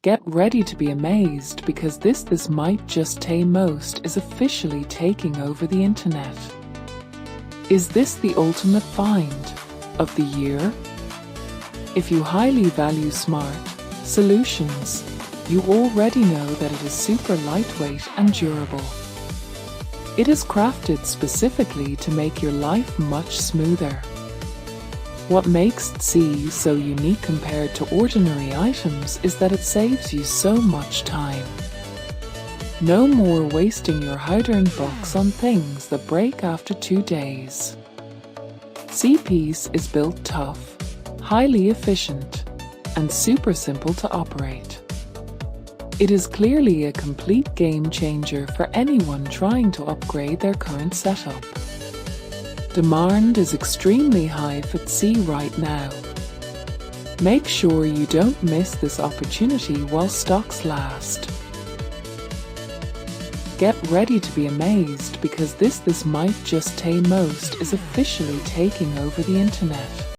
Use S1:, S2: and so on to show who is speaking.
S1: Get ready to be amazed because this might just take most is officially taking over the internet. Is this the ultimate find of the year? If you highly value smart solutions, you already know that it is super lightweight and durable. It is crafted specifically to make your life much smoother. What makes Adhes so unique compared to ordinary items is that it saves you so much time. No more wasting your hard-earned bucks on things that break after 2 days. C-Piece is built tough, highly efficient, and super simple to operate. It is clearly a complete game changer for anyone trying to upgrade their current setup. Demand is extremely high for Adhes right now. Make sure you don't miss this opportunity while stocks last. Get ready to be amazed because this might just take most is officially taking over the internet.